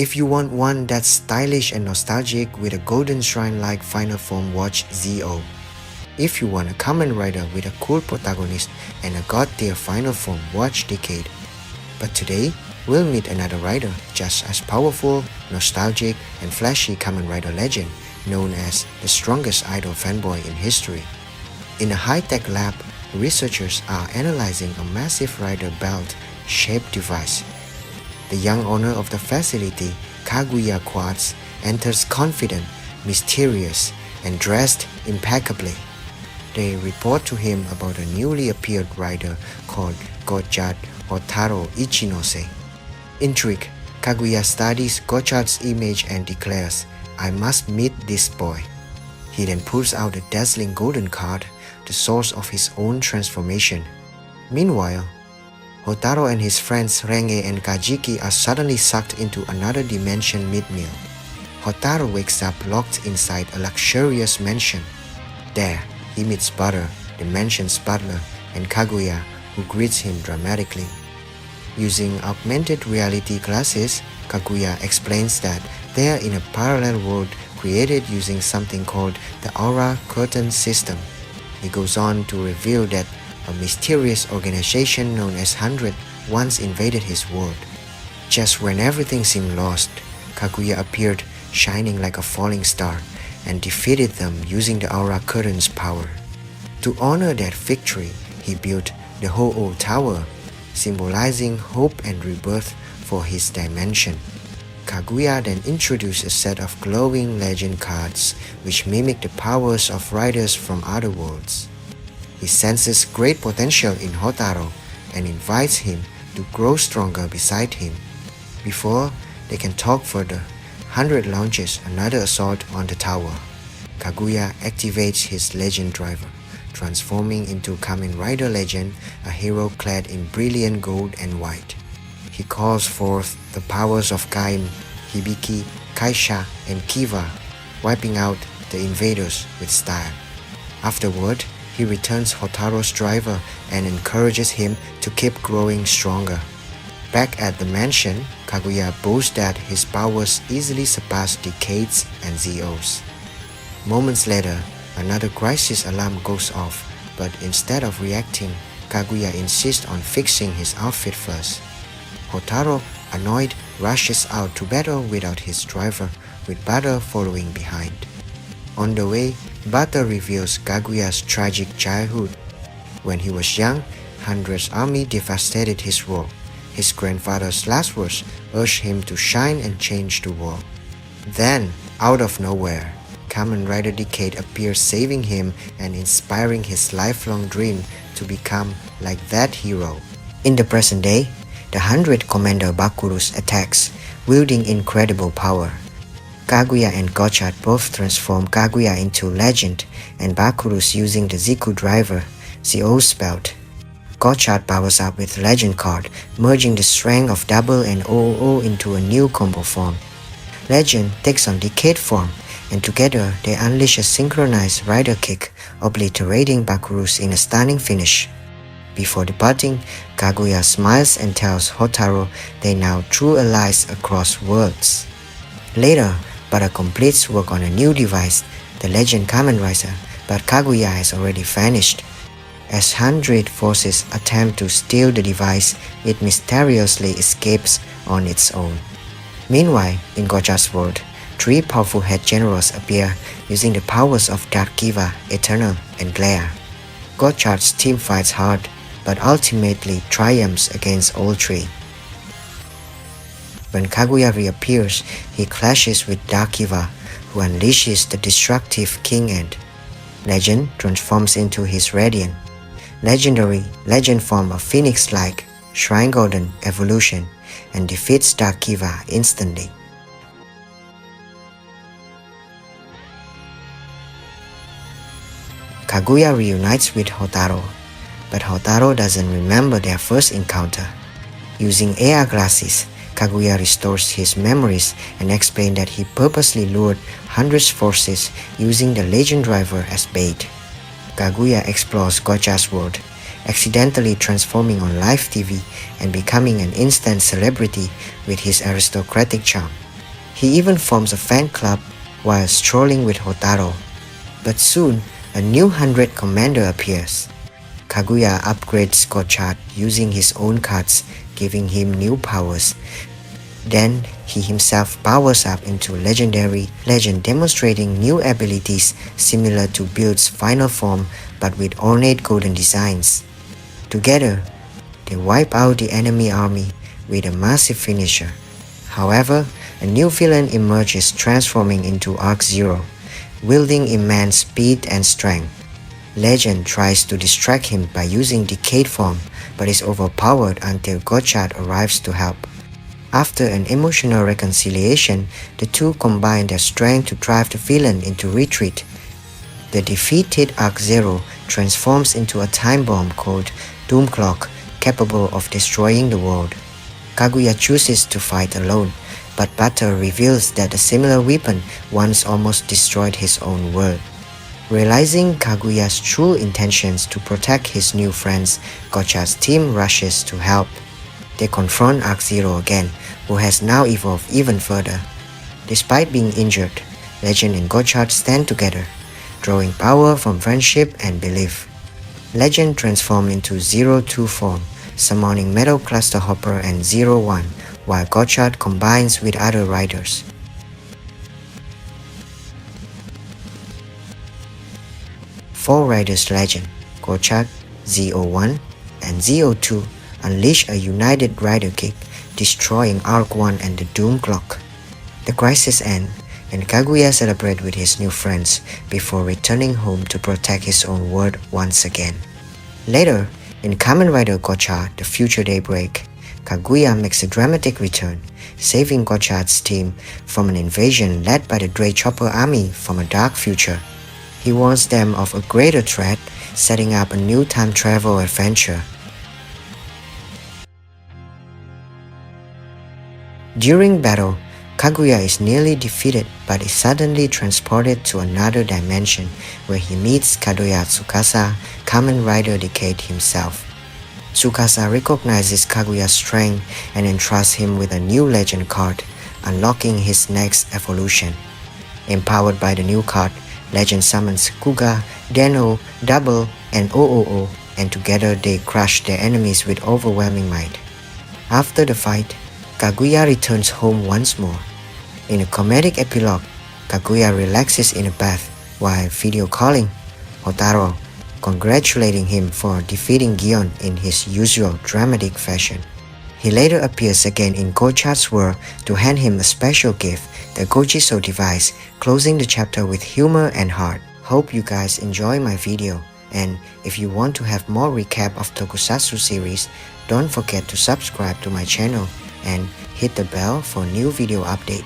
If you want one that's stylish and nostalgic with a golden shrine-like final form, watch ZO. If you want a Kamen Rider with a cool protagonist and a god tier final form, watch Decade. But today, we'll meet another rider just as powerful, nostalgic, and flashy Kamen Rider Legend, known as the strongest idol fanboy in history. In a high-tech lab, researchers are analyzing a massive rider belt-shaped device. The young owner of the facility, Kaguya Quartz, enters confident, mysterious, and dressed impeccably. They report to him about a newly appeared rider called Gotchard Hotaro Ichinose. Intrigued, Kaguya studies Gotchard's image and declares, "I must meet this boy." He then pulls out a dazzling golden card, the source of his own transformation. Meanwhile, Hotaro and his friends Renge and Kajiki are suddenly sucked into another dimension mid-meal. Hotaro wakes up locked inside a luxurious mansion. There, he meets Butter, the mansion's butler, and Kaguya, who greets him dramatically. Using augmented reality glasses, Kaguya explains that they are in a parallel world created using something called the Aura Curtain System. He goes on to reveal that a mysterious organization known as 100 once invaded his world. Just when everything seemed lost, Kaguya appeared shining like a falling star and defeated them using the Aura Curtain's power. To honor that victory, he built the Ho-Oh Tower, symbolizing hope and rebirth for his dimension. Kaguya then introduced a set of glowing legend cards which mimic the powers of riders from other worlds. He senses great potential in Hotaro and invites him to grow stronger beside him. Before they can talk further, 100 launches another assault on the tower. Kaguya activates his legend driver, transforming into Kamen Rider Legend, a hero clad in brilliant gold and white. He calls forth the powers of Kain, Hibiki, Kaisha, and Kiva, wiping out the invaders with style. Afterward, he returns Hotaro's driver and encourages him to keep growing stronger. Back at the mansion, Kaguya boasts that his powers easily surpass Decades and ZOs. Moments later, another crisis alarm goes off, but instead of reacting, Kaguya insists on fixing his outfit first. Hotaro, annoyed, rushes out to battle without his driver, with Butter following behind. On the way, Butter reveals Kaguya's tragic childhood. When he was young, 100's army devastated his world. His grandfather's last words urged him to shine and change the world. Then, out of nowhere, Kamen Rider Decade appears, saving him and inspiring his lifelong dream to become like that hero. In the present day, the 100 Commander Bakurus attacks, wielding incredible power. Kaguya and Gotchard both transform Kaguya into Legend and Bakurus using the Ziku driver, ZO's belt. Gotchard powers up with Legend card, merging the strength of Double and OOO into a new combo form. Legend takes on Decade form, and together they unleash a synchronized rider kick, obliterating Bakurus in a stunning finish. Before departing, Kaguya smiles and tells Hotaro they now true allies across worlds. Later, Butter completes work on a new device, the Legend Kamen Rider, but Kaguya has already vanished. As 100 forces attempt to steal the device, it mysteriously escapes on its own. Meanwhile, in Gotchard's world, 3 powerful head generals appear using the powers of Dark Kiva, Eternal, and Glare. Gotchard's team fights hard, but ultimately triumphs against all 3. When Kaguya reappears, he clashes with Dark Kiva, who unleashes the destructive King End. Legend transforms into his Radiant, legendary legend form of Phoenix-like Shrine Golden evolution, and defeats Dark Kiva instantly. Kaguya reunites with Hotaro, but Hotaro doesn't remember their first encounter. Using AR glasses, Kaguya restores his memories and explains that he purposely lured 100's forces using the Legend driver as bait. Kaguya explores Gotchard's world, accidentally transforming on live TV and becoming an instant celebrity with his aristocratic charm. He even forms a fan club while strolling with Hotaro. But soon, a new 100 commander appears. Kaguya upgrades Gotchard using his own cards, giving him new powers. Then he himself powers up into legendary legend, demonstrating new abilities similar to Build's final form but with ornate golden designs. Together, they wipe out the enemy army with a massive finisher. However, a new villain emerges, transforming into Arc-Zero, wielding immense speed and strength. Legend tries to distract him by using Decade form but is overpowered until Gotchard arrives to help. After an emotional reconciliation, the two combine their strength to drive the villain into retreat. The defeated Arc-Zero transforms into a time bomb called Doom Clock, capable of destroying the world. Kaguya chooses to fight alone, but battle reveals that a similar weapon once almost destroyed his own world. Realizing Kaguya's true intentions to protect his new friends, Gotchard's team rushes to help. They confront Arc-Zero again, who has now evolved even further. Despite being injured, Legend and Gotchard stand together, drawing power from friendship and belief. Legend transforms into Zero-2 form, summoning Metal Cluster Hopper and Zero-1, while Gotchard combines with other riders. Four Riders Legend, Gotchard, Z01, and Z02 unleash a united rider kick, destroying Arc-1 and the Doom Clock. The crisis ends, and Kaguya celebrates with his new friends before returning home to protect his own world once again. Later, in Kamen Rider Gotchard, The Future Daybreak, Kaguya makes a dramatic return, saving Gotchard's team from an invasion led by the Dray Chopper army from a dark future. He warns them of a greater threat, setting up a new time travel adventure. During battle, Kaguya is nearly defeated but is suddenly transported to another dimension where he meets Kadoya Tsukasa, Kamen Rider Decade himself. Tsukasa recognizes Kaguya's strength and entrusts him with a new legend card, unlocking his next evolution. Empowered by the new card, Legend summons Kuga, Deno, Double, and OOO, and together they crush their enemies with overwhelming might. After the fight, Kaguya returns home once more. In a comedic epilogue, Kaguya relaxes in a bath while video calling Hotaro, congratulating him for defeating Gion in his usual dramatic fashion. He later appears again in Gotchard's world to hand him a special gift, the Gochiso device, closing the chapter with humor and heart. Hope you guys enjoy my video, and if you want to have more recap of Tokusatsu series, don't forget to subscribe to my channel and hit the bell for new video update.